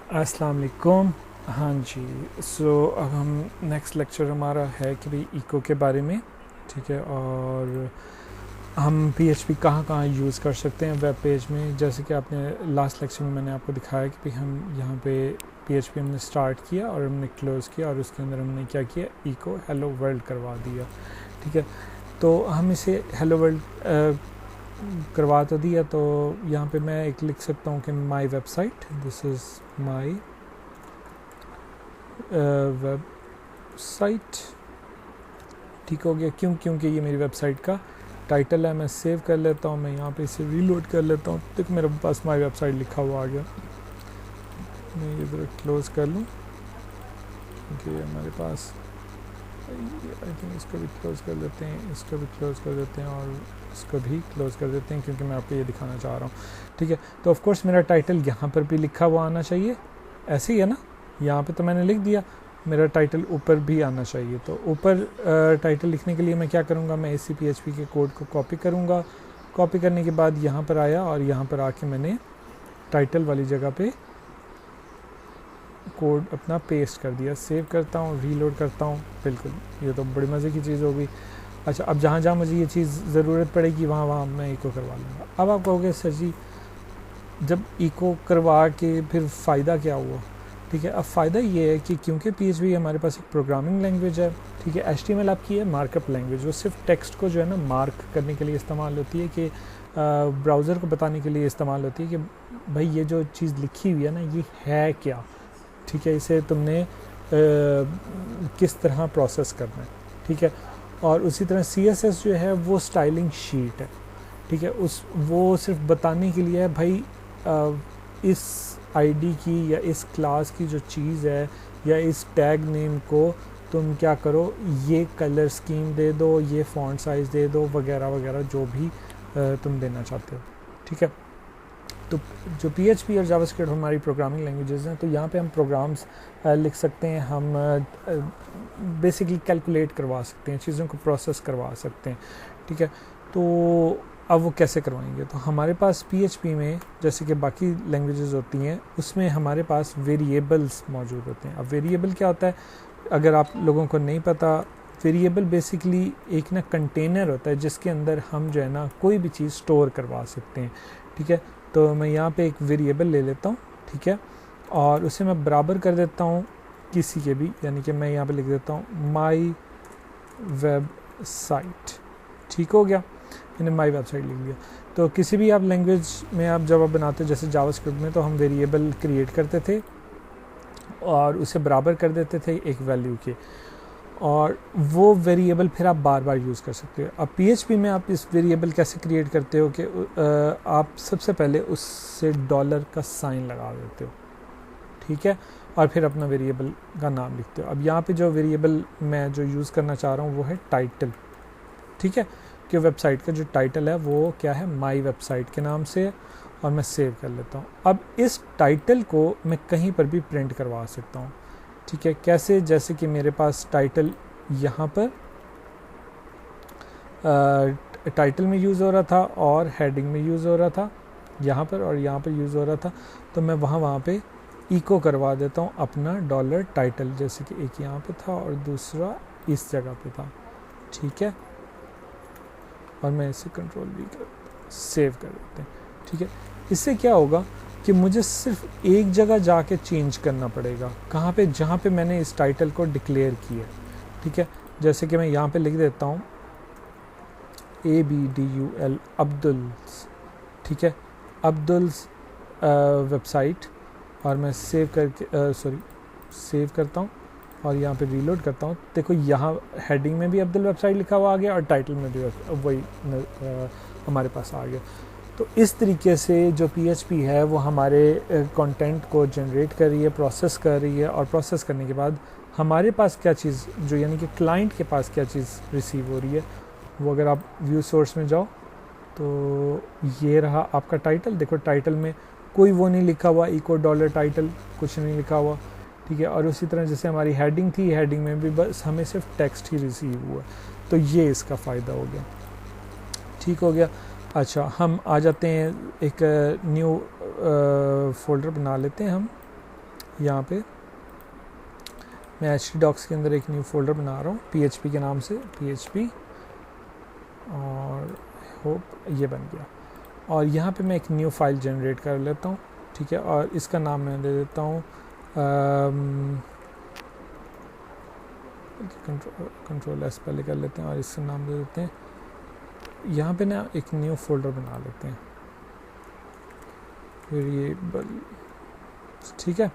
अस्सलाम वालेकुम। हाँ जी, अब हम नेक्स्ट लेक्चर हमारा है कि भाई इको के बारे में, ठीक है। और हम पीएचपी कहाँ कहाँ यूज़ कर सकते हैं वेब पेज में। जैसे कि आपने लास्ट लेक्चर में मैंने आपको दिखाया कि भाई हम यहाँ पे पीएचपी हमने स्टार्ट किया और हमने क्लोज़ किया और उसके अंदर हमने क्या किया, इको हेलो वर्ल्ड करवा दिया, ठीक है। तो हम इसे हेलो वर्ल्ड करवा तो दिया, तो यहाँ पे मैं एक लिख सकता हूँ कि my website, this is my website, ठीक हो गया। क्योंकि ये मेरी वेबसाइट का टाइटल है। मैं सेव कर लेता हूँ, मैं यहाँ पे इसे रीलोड कर लेता हूँ, तो मेरे पास माई वेबसाइट लिखा हुआ आ गया। मैं ये ज़रा क्लोज़ कर लूँ क्योंकि हमारे पास, आई थिंक इसको भी क्लोज़ कर देते हैं, इसको भी क्लोज़ कर देते हैं और इसको भी क्लोज़ कर देते हैं क्योंकि मैं आपको ये दिखाना चाह रहा हूँ, ठीक है। तो ऑफ कोर्स मेरा टाइटल यहाँ पर भी लिखा हुआ आना चाहिए, ऐसे ही है ना। यहाँ पे तो मैंने लिख दिया, मेरा टाइटल ऊपर भी आना चाहिए। तो ऊपर टाइटल लिखने के लिए मैं क्या करूँगा, मैं इसी पीएचपी के कोड को कॉपी करूँगा। कॉपी करने के बाद यहाँ पर आया और यहाँ पर आके मैंने टाइटल वाली जगह पे कोड अपना पेस्ट कर दिया। सेव करता हूँ, रीलोड करता हूँ, बिल्कुल ये तो बड़ी मज़े की चीज़ होगी। अच्छा, अब जहाँ जहाँ मुझे ये चीज़ ज़रूरत पड़ेगी वहाँ वहाँ मैं इको करवा लूँगा। अब आप कहोगे सर जी, जब इको करवा के फिर फ़ायदा क्या हुआ, ठीक है। अब फ़ायदा ये है कि क्योंकि पीएचपी हमारे पास एक प्रोग्रामिंग लैंग्वेज है, ठीक है। एचटीएमएल आपकी है मार्कअप लैंग्वेज, वो सिर्फ टेक्स्ट को जो है ना मार्क करने के लिए इस्तेमाल होती है, कि ब्राउज़र को बताने के लिए इस्तेमाल होती है कि भाई ये जो चीज़ लिखी हुई है ना ये है क्या, ठीक है। इसे तुमने किस तरह प्रोसेस करना है, ठीक है। और उसी तरह CSS जो है वो स्टाइलिंग शीट है, ठीक है। वो सिर्फ बताने के लिए है भाई इस आईडी की या इस क्लास की जो चीज़ है या इस टैग नेम को तुम क्या करो, ये कलर स्कीम दे दो, ये फॉन्ट साइज़ दे दो, वगैरह वगैरह जो भी तुम देना चाहते हो, ठीक है। तो जो PHP और जावास्क्रिप्ट हमारी प्रोग्रामिंग लैंग्वेजेस हैं, तो यहाँ पे हम प्रोग्राम्स लिख सकते हैं, हम बेसिकली कैलकुलेट करवा सकते हैं, चीज़ों को प्रोसेस करवा सकते हैं, ठीक है। तो अब वो कैसे करवाएंगे, तो हमारे पास PHP में जैसे कि बाकी लैंग्वेजेस होती हैं उसमें हमारे पास वेरिएबल्स मौजूद होते हैं। अब वेरिएबल क्या होता है, अगर आप लोगों को नहीं पता, वेरिएबल बेसिकली एक ना कंटेनर होता है जिसके अंदर हम जो है ना कोई भी चीज़ स्टोर करवा सकते हैं, ठीक है। तो मैं यहाँ पे एक वेरिएबल ले लेता हूँ, ठीक है, और उसे मैं बराबर कर देता हूँ किसी के भी, यानी कि मैं यहाँ पे लिख देता हूँ माई वेबसाइट, ठीक हो गया, मैंने माई वेबसाइट लिख दिया। तो किसी भी आप लैंग्वेज में आप जब आप बनाते हो, जैसे जावास्क्रिप्ट में तो हम वेरिएबल क्रिएट करते थे और उसे बराबर कर देते थे एक वैल्यू के, और वो वेरिएबल फिर आप बार बार यूज़ कर सकते हो। अब PHP में आप इस वेरिएबल कैसे क्रिएट करते हो कि आप सबसे पहले उससे डॉलर का साइन लगा देते हो, ठीक है, और फिर अपना वेरिएबल का नाम लिखते हो। अब यहाँ पे जो वेरिएबल मैं जो यूज़ करना चाह रहा हूँ वो है टाइटल, ठीक है, कि वेबसाइट का जो टाइटल है वो क्या है, माई वेबसाइट के नाम से है, और मैं सेव कर लेता हूँ। अब इस टाइटल को मैं कहीं पर भी प्रिंट करवा सकता हूँ, ठीक है। कैसे, जैसे कि मेरे पास टाइटल यहाँ पर टाइटल में यूज़ हो रहा था और हेडिंग में यूज़ हो रहा था यहाँ पर, और यहाँ पर यूज़ हो रहा था, तो मैं वहाँ पे इको करवा देता हूँ अपना डॉलर टाइटल, जैसे कि एक यहाँ पे था और दूसरा इस जगह पे था, ठीक है। और मैं इसे कंट्रोल भी कर सेव कर देते हैं, ठीक है। इससे क्या होगा कि मुझे सिर्फ एक जगह जाके चेंज करना पड़ेगा, कहाँ पे, जहाँ पे मैंने इस टाइटल को डिक्लेयर किया, ठीक है। जैसे कि मैं यहाँ पे लिख देता हूँ ABDUL अब्दुल्स, ठीक है, अब्दुल्स वेबसाइट, और मैं सेव करके सेव करता हूँ और यहाँ पे रीलोड करता हूँ। देखो यहाँ हेडिंग में भी अब्दुल वेबसाइट लिखा हुआ आ गया और टाइटल में भी वही हमारे पास आ गया। तो इस तरीके से जो PHP है वो हमारे कंटेंट को जनरेट कर रही है, प्रोसेस कर रही है, और प्रोसेस करने के बाद हमारे पास क्या चीज़ जो, यानी कि क्लाइंट के पास क्या चीज़ रिसीव हो रही है, वो अगर आप व्यू सोर्स में जाओ तो ये रहा आपका टाइटल। देखो टाइटल में कोई वो नहीं लिखा हुआ, इको डॉलर टाइटल कुछ नहीं लिखा हुआ, ठीक है। और उसी तरह जैसे हमारी हेडिंग थी, हेडिंग में भी बस हमें सिर्फ टेक्स्ट ही रिसीव हुआ, तो ये इसका फ़ायदा हो गया, ठीक हो गया। अच्छा, हम आ जाते हैं, एक न्यू फोल्डर बना लेते हैं हम, यहाँ पे मैं htdocs के अंदर एक न्यू फोल्डर बना रहा हूँ php के नाम से, php, और होप ये बन गया। और यहाँ पे मैं एक न्यू फाइल जनरेट कर लेता हूँ, ठीक है, और इसका नाम मैं दे देता हूँ कंट्रोल एस पहले कर लेते हैं और इसका नाम दे देते हैं, यहाँ पे ना एक न्यू फोल्डर बना लेते हैं वेरिएबल, ठीक है,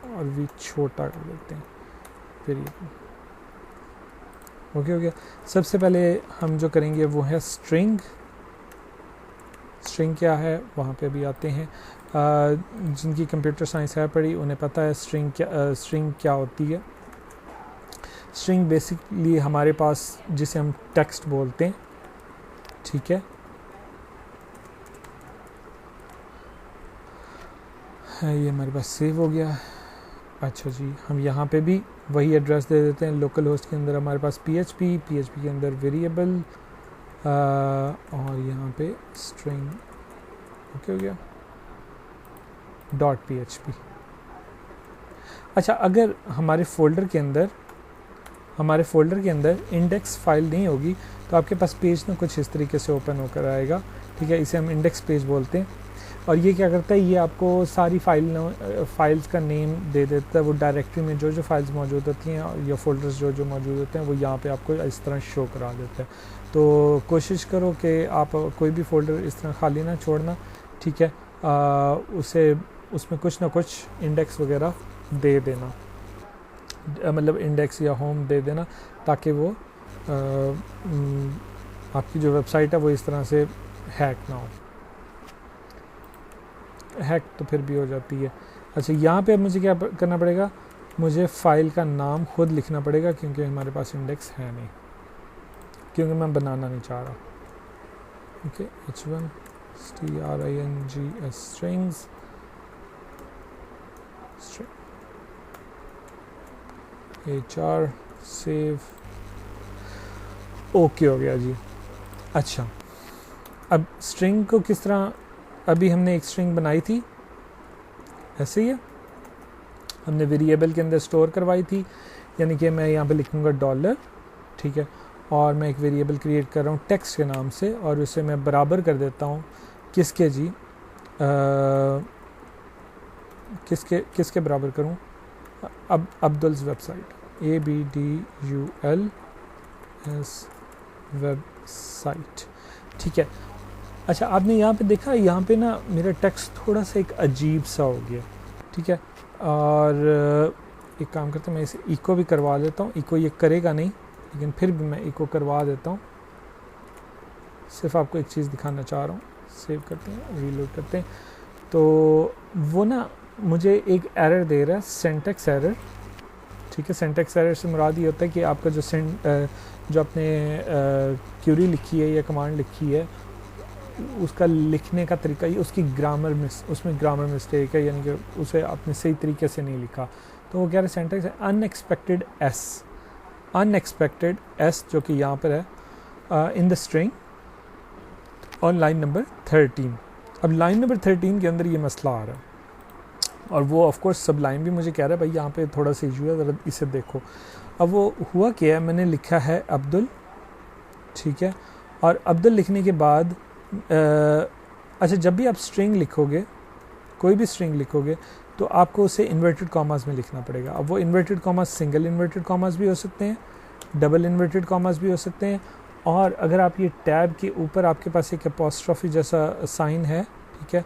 और भी छोटा कर लेते हैं वेरिएबल। ओके हो गया। सबसे पहले हम जो करेंगे वो है स्ट्रिंग। स्ट्रिंग क्या है वहाँ पे भी आते हैं, जिनकी कंप्यूटर साइंस है पढ़ी उन्हें पता है स्ट्रिंग क्या होती है। स्ट्रिंग बेसिकली हमारे पास जिसे हम टेक्स्ट बोलते हैं, ठीक है, ये हमारे पास सेव हो गया। अच्छा जी, हम यहाँ पे भी वही एड्रेस दे देते हैं। लोकल होस्ट के अंदर हमारे पास PHP के अंदर वेरिएबल, और यहाँ पे स्ट्रिंग, ओके हो गया, .php। अच्छा, अगर हमारे फोल्डर के अंदर इंडेक्स फाइल नहीं होगी तो आपके पास पेज ना कुछ इस तरीके से ओपन होकर आएगा, ठीक है, इसे हम इंडेक्स पेज बोलते हैं। और ये क्या करता है, ये आपको सारी फाइल्स का नेम दे देता है। वो डायरेक्टरी में जो फाइल्स मौजूद होती हैं या फोल्डर्स जो मौजूद होते हैं वो यहाँ पे आपको इस तरह शो करा देता है। तो कोशिश करो कि आप कोई भी फोल्डर इस तरह खाली ना छोड़ना, ठीक है, उसमें कुछ ना कुछ इंडेक्स वगैरह दे देना, मतलब इंडेक्स या होम दे देना, ताकि वो आपकी जो वेबसाइट है वो इस तरह से हैक ना हो। हैक तो फिर भी हो जाती है। अच्छा, यहाँ पे मुझे क्या करना पड़ेगा, मुझे फ़ाइल का नाम खुद लिखना पड़ेगा क्योंकि हमारे पास इंडेक्स है नहीं, क्योंकि मैं बनाना नहीं चाह रहा। Okay, h1 strings strings HR save, okay हो गया जी। अच्छा, अब स्ट्रिंग को किस तरह, अभी हमने एक स्ट्रिंग बनाई थी ऐसे ही है, हमने वेरिएबल के अंदर स्टोर करवाई थी, यानी कि मैं यहाँ पे लिखूँगा $, ठीक है, और मैं एक वेरिएबल क्रिएट कर रहा हूँ टेक्स्ट के नाम से, और उसे मैं बराबर कर देता हूँ किसके जी, किसके बराबर करूँ, अब अब्दुल्स वेबसाइट, ABDULS वेबसाइट, ठीक है। अच्छा, आपने यहाँ पे देखा, यहाँ पे ना मेरा टेक्स्ट थोड़ा सा एक अजीब सा हो गया, ठीक है, और एक काम करता हूँ, मैं इसे इको भी करवा देता हूँ। इको ये करेगा नहीं, लेकिन फिर भी मैं इको करवा देता हूँ, सिर्फ आपको एक चीज़ दिखाना चाह रहा हूँ। सेव करते हैं, रीलोड करते हैं, तो वो ना मुझे एक एरर दे रहा है, सिंटैक्स एरर, ठीक है। सिंटैक्स एरर से मुराद ये होता है कि आपका जो आपने क्यूरी लिखी है या कमांड लिखी है उसका लिखने का तरीका, उसकी उसमें ग्रामर मिस्टेक है, यानी कि उसे आपने सही तरीके से नहीं लिखा। तो वो कह रहे सिंटैक्स है अनएक्सपेक्टेड एस जो कि यहाँ पर है in the string on line number 13। अब लाइन नंबर 13 के अंदर ये मसला आ रहा है, और वो ऑफ कोर्स सब लाइन भी मुझे कह रहा है भाई यहाँ पे थोड़ा सा इशू है, ज़रा इसे देखो। अब वो हुआ क्या है, मैंने लिखा है अब्दुल, ठीक है, और अब्दुल लिखने के बाद अच्छा, जब भी आप स्ट्रिंग लिखोगे, कोई भी स्ट्रिंग लिखोगे, तो आपको उसे इन्वर्टेड कॉमास में लिखना पड़ेगा। अब वो inverted commas single inverted commas भी हो सकते हैं, डबल इन्वर्टेड कॉमास भी हो सकते हैं, और अगर आप ये टैब के ऊपर आपके पास एक अपॉस्ट्रोफी जैसा साइन है, ठीक है,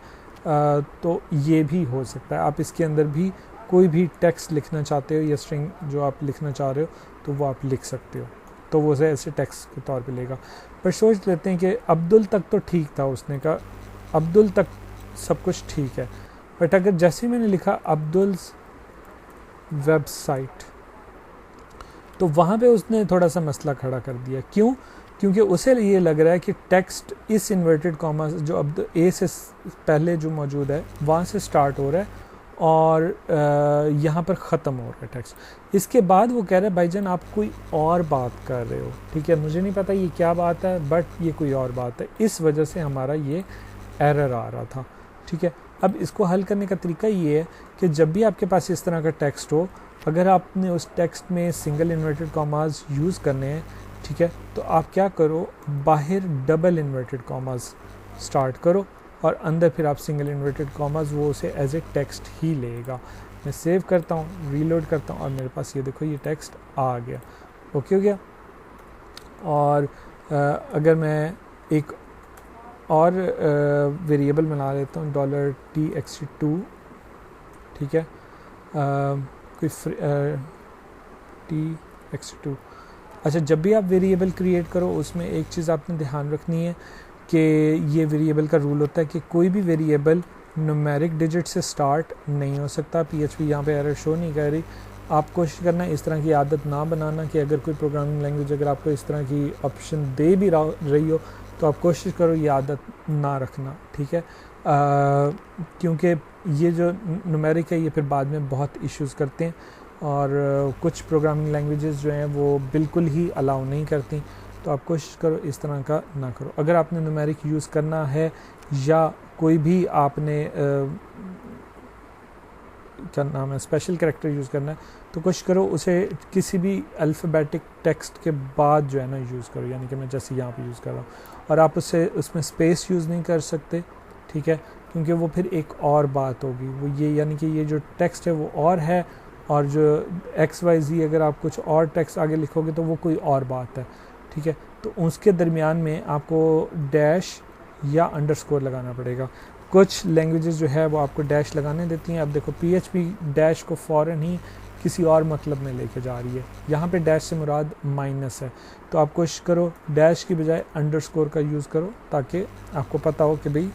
तो ये भी हो सकता है। आप इसके अंदर भी कोई भी टेक्स्ट लिखना चाहते हो या स्ट्रिंग जो आप लिखना चाह रहे हो तो वो आप लिख सकते हो, तो वो ऐसे टेक्स्ट के तौर पे लेगा। पर सोच लेते हैं कि अब्दुल तक तो ठीक था, उसने कहा अब्दुल तक सब कुछ ठीक है, बट अगर जैसे ही मैंने लिखा अब्दुल्स वेबसाइट, तो वहाँ पे उसने थोड़ा सा मसला खड़ा कर दिया। क्यों? क्योंकि उसे ये लग रहा है कि टेक्स्ट इस इन्वर्टेड कॉमा जो अब ए से पहले जो मौजूद है वहाँ से स्टार्ट हो रहा है और यहाँ पर ख़त्म हो रहा है टेक्स्ट। इसके बाद वो कह रहा है भाईजान आप कोई और बात कर रहे हो, ठीक है, मुझे नहीं पता ये क्या बात है, बट ये कोई और बात है, इस वजह से हमारा ये एरर आ रहा था, ठीक है। अब इसको हल करने का तरीका ये है कि जब भी आपके पास इस तरह का टेक्स्ट हो, अगर आपने उस टेक्स्ट में सिंगल इन्वर्टेड कॉमास यूज़ करने हैं, ठीक है, तो आप क्या करो, बाहर डबल इन्वर्टेड कॉमास स्टार्ट करो और अंदर फिर आप सिंगल इन्वर्टेड कॉमास, वो उसे एज ए टेक्स्ट ही लेगा। मैं सेव करता हूँ, रीलोड करता हूँ और मेरे पास ये देखो ये टेक्स्ट आ गया। ओके हो गया। और अगर मैं एक और वेरिएबल बना लेता हूँ $t_2, ठीक है, कोई t_2। अच्छा, जब भी आप वेरिएबल क्रिएट करो उसमें एक चीज़ आपने ध्यान रखनी है कि ये वेरिएबल का रूल होता है कि कोई भी वेरिएबल न्यूमेरिक डिजिट से स्टार्ट नहीं हो सकता। PHP यहाँ पे एरर शो नहीं कर रही। आप कोशिश करना इस तरह की आदत ना बनाना कि अगर कोई प्रोग्रामिंग लैंग्वेज अगर आपको इस तरह की ऑप्शन दे भी रही हो तो आप कोशिश करो ये आदत ना रखना, ठीक है, क्योंकि ये जो न्यूमेरिक है ये फिर बाद में बहुत इश्यूज़ करते हैं और कुछ प्रोग्रामिंग लैंग्वेजेस जो हैं वो बिल्कुल ही अलाउ नहीं करती। तो आप कोशिश करो इस तरह का ना करो। अगर आपने न्यूमेरिक यूज़ करना है या कोई भी आपने क्या नाम है स्पेशल कैरेक्टर यूज़ करना है तो कोशिश करो उसे किसी भी अल्फ़ाबेटिक टेक्स्ट के बाद जो है ना यूज़ करो, यानी कि मैं जैसे यहाँ पे यूज़ कर रहा हूँ। और आप उसमें स्पेस यूज़ नहीं कर सकते, ठीक है, क्योंकि वो फिर एक और बात होगी, वो ये यानी कि ये जो टेक्स्ट है वो और है और जो XYZ अगर आप कुछ और टेक्स्ट आगे लिखोगे तो वो कोई और बात है, ठीक है। तो उसके दरमियान में आपको डैश या अंडरस्कोर लगाना पड़ेगा। कुछ लैंग्वेजेस जो है वो आपको डैश लगाने देती हैं। अब देखो PHP डैश को फ़ौरन ही किसी और मतलब में लेके जा रही है। यहाँ पे डैश से मुराद माइनस है, तो आप कोशिश करो डैश की बजाय अंडरस्कोर का यूज़ करो ताकि आपको पता हो कि भाई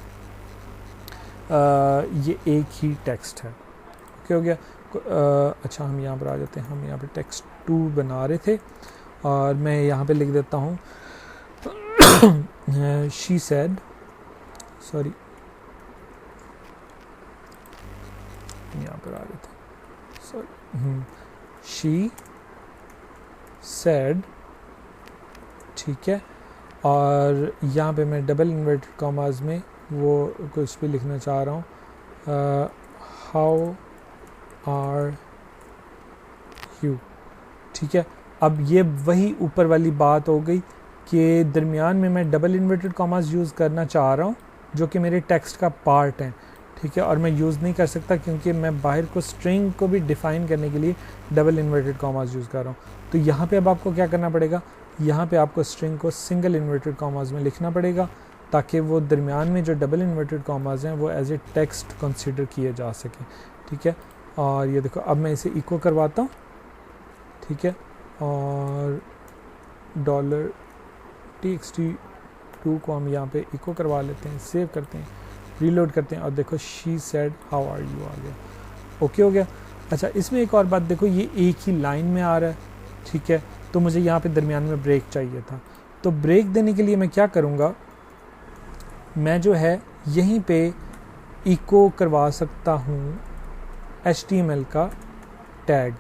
ये एक ही टेक्स्ट है। ओके हो गया। अच्छा, हम यहाँ पर आ जाते हैं। हम यहाँ पे टेक्स्ट 2 बना रहे थे और मैं यहाँ पे लिख देता हूँ शी सेड, सॉरी यहाँ पर आ रहे थे, सॉरी, शी सेड, ठीक है। और यहाँ पे मैं डबल इन्वर्टेड कॉमास में वो कुछ भी लिखना चाह रहा हूँ, हाउ आर यू, ठीक है। अब ये वही ऊपर वाली बात हो गई कि दरमियान में मैं डबल इन्वर्टेड कॉमास यूज़ करना चाह रहा हूँ जो कि मेरे टेक्स्ट का पार्ट है, ठीक है, और मैं यूज़ नहीं कर सकता क्योंकि मैं बाहर को स्ट्रिंग को भी डिफ़ाइन करने के लिए डबल इन्वर्टेड कॉमास यूज़ कर रहा हूँ। तो यहाँ पे अब आपको क्या करना पड़ेगा, यहाँ पे आपको स्ट्रिंग को सिंगल इन्वर्टेड कॉमास में लिखना पड़ेगा ताकि वो दरमियान में जो डबल इन्वर्टेड कॉमास हैं वो एज ए टेक्स्ट कंसीडर किए जा सकें, ठीक है। और ये देखो अब मैं इसे इको करवाता हूँ, ठीक है, और $t_2 को हम यहाँ पे इको करवा लेते हैं, सेव करते हैं, रीलोड करते हैं और देखो she said how are you आ गया। ओके हो गया। अच्छा, इसमें एक और बात देखो, ये एक ही लाइन में आ रहा है, ठीक है, तो मुझे यहाँ पे दरमियान में ब्रेक चाहिए था। तो ब्रेक देने के लिए मैं क्या करूँगा, मैं जो है यहीं पे इको करवा सकता हूँ HTML का टैग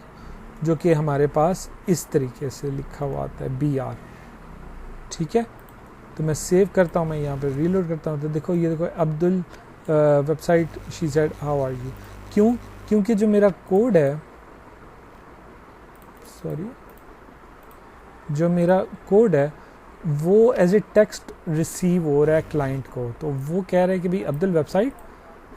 जो कि हमारे पास इस तरीके से लिखा हुआ आता है BR, ठीक है। तो मैं सेव करता हूँ, मैं यहाँ पे रीलोड करता हूँ तो देखो ये देखो Abdul website she said how are you. क्यों? क्योंकि जो मेरा कोड है, सॉरी, जो मेरा कोड है वो एज ए टेक्स्ट रिसीव हो रहा है क्लाइंट को, तो वो कह रहा है कि भाई अब्दुल वेबसाइट,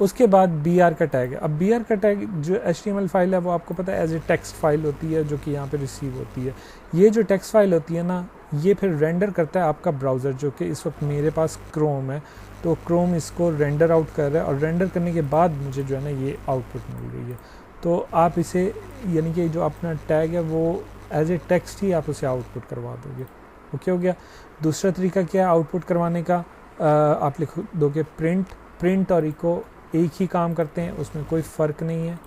उसके बाद BR का टैग है। अब BR का टैग जो HTML फाइल है वो आपको पता है एज ए टेक्स्ट फाइल होती है जो कि यहाँ पे रिसीव होती है। ये जो टेक्स्ट फाइल होती है ना, ये फिर रेंडर करता है आपका ब्राउज़र, जो कि इस वक्त मेरे पास क्रोम है, तो क्रोम इसको रेंडर आउट कर रहा है और रेंडर करने के बाद मुझे जो है ना ये आउटपुट मिल रही है। तो आप इसे यानी कि जो अपना टैग है वो एज ए टेक्स्ट ही आप उसे आउटपुट करवा दोगे। ओके हो गया। दूसरा तरीका क्या है आउटपुट करवाने का, आप लिख दोगे प्रिंट और इको एक ही काम करते हैं, उसमें कोई फ़र्क नहीं है,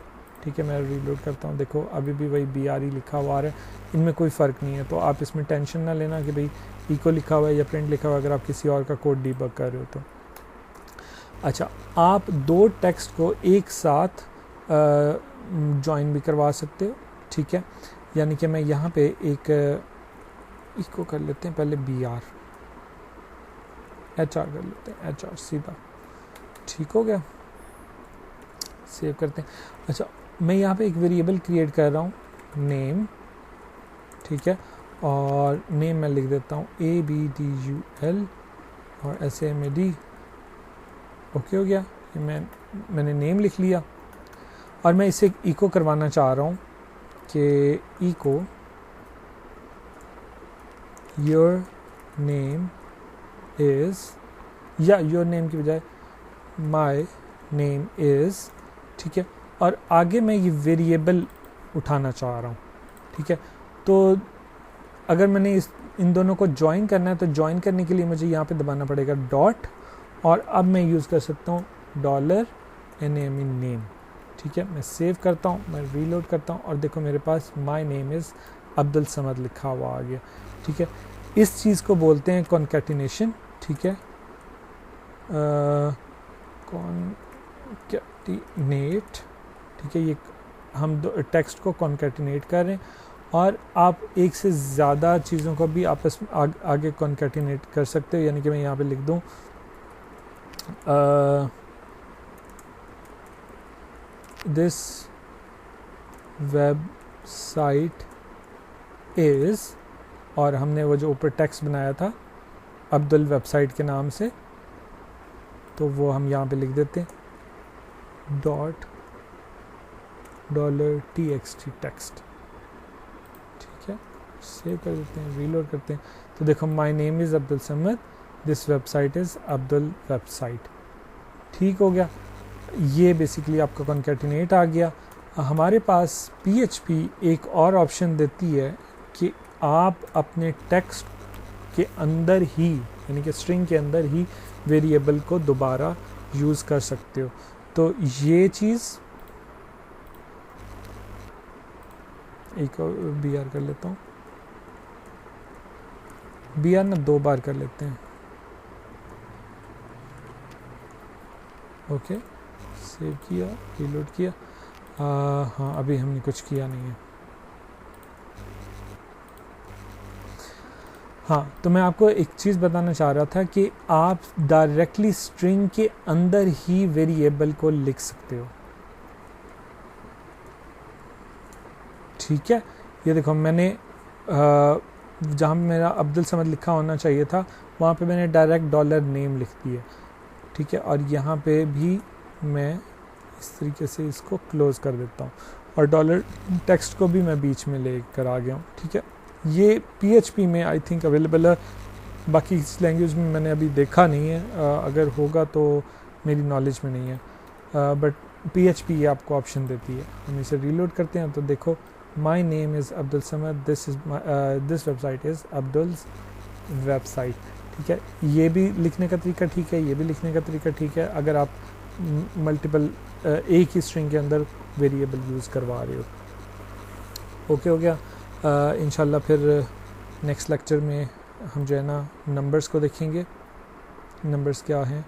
ठीक है। मैं रीलोड करता हूँ, देखो अभी भी वही BR ही लिखा हुआ है, इनमें कोई फ़र्क नहीं है। तो आप इसमें टेंशन ना लेना कि भाई इको लिखा हुआ है या प्रिंट लिखा हुआ है अगर आप किसी और का कोड डीबग कर रहे हो तो। अच्छा, आप दो टेक्स्ट को एक साथ जॉइन भी करवा सकते हो, ठीक है। यानी कि मैं यहाँ पे एक इको कर लेते हैं पहले BR, HR कर लेते हैं, HR सीधा, ठीक हो गया। सेव करते हैं। अच्छा, मैं यहाँ पे एक वेरिएबल क्रिएट कर रहा हूँ नेम, ठीक है, और नेम मैं लिख देता हूँ ABDUL और SAMAD। ओके हो गया, मैंने नेम लिख लिया और मैं इसे इको करवाना चाह रहा हूँ कि इको योर नेम इज़, या योर नेम की बजाय माई नेम इज़, ठीक है, और आगे मैं ये वेरिएबल उठाना चाह रहा हूँ, ठीक है। तो अगर मैंने इन दोनों को ज्वाइन करना है तो ज्वाइन करने के लिए मुझे यहाँ पे दबाना पड़ेगा डॉट, और अब मैं यूज़ कर सकता हूँ $NAME नेम, ठीक है। मैं सेव करता हूँ, मैं रीलोड करता हूँ और देखो मेरे पास my name is Abdul Samad लिखा हुआ आ गया, ठीक है। इस चीज़ को बोलते हैं कॉन्कैटिनेशन, ठीक है, कॉन्कैटिनेट, ठीक है। ये हम टेक्स्ट को कॉन्कैटिनेट कर रहे हैं और आप एक से ज़्यादा चीज़ों को भी आपस में आगे कॉन्कैटिनेट कर सकते हो, यानी कि मैं यहाँ पे लिख दूँ दिस वेबसाइट इज़, और हमने वो जो ऊपर टेक्स्ट बनाया था अब्दुल वेबसाइट के नाम से, तो वो हम यहाँ पे लिख देते हैं $TXT टेक्स्ट, ठीक है। सेव कर देते हैं, रीलोड करते हैं, तो देखो my name is Abdul Samad, this website is Abdul website, ठीक हो गया। ये बेसिकली आपका कॉन्कैटिनेट आ गया। हमारे पास PHP एक और ऑप्शन देती है कि आप अपने टेक्स्ट के अंदर ही, यानी कि स्ट्रिंग के अंदर ही वेरिएबल को दोबारा यूज़ कर सकते हो। तो ये चीज़ एक और BR कर लेता हूँ, BR ना 2 बार कर लेते हैं, ओके। सेव किया, रीलोड किया, हाँ अभी हमने कुछ किया नहीं है। हाँ, तो मैं आपको एक चीज़ बताना चाह रहा था कि आप डायरेक्टली स्ट्रिंग के अंदर ही वेरिएबल को लिख सकते हो, ठीक है। ये देखो मैंने जहाँ मेरा अब्दुल समद लिखा होना चाहिए था वहाँ पे मैंने डायरेक्ट $नेम लिख दिया, ठीक है, और यहाँ पे भी मैं इस तरीके से इसको क्लोज़ कर देता हूँ और डॉलर टेक्स्ट को भी मैं बीच में लेकर आ गया हूँ, ठीक है। ये PHP में आई थिंक अवेलेबल है, बाकी इस लैंग्वेज में मैंने अभी देखा नहीं है, अगर होगा तो मेरी नॉलेज में नहीं है, बट PHP ये आपको ऑप्शन देती है। हम इसे रीलोड करते हैं तो देखो my name is Abdul Samad, this website is Abdul's website, ठीक है। ये भी लिखने का तरीका ठीक है, ये भी लिखने का तरीका ठीक है, अगर आप मल्टीपल एक ही स्ट्रिंग के अंदर वेरिएबल यूज़ करवा रहे हो। ओके हो गया। इंशाल्लाह फिर नेक्स्ट लेक्चर में हम जो है ना नंबर्स को देखेंगे, नंबर्स क्या हैं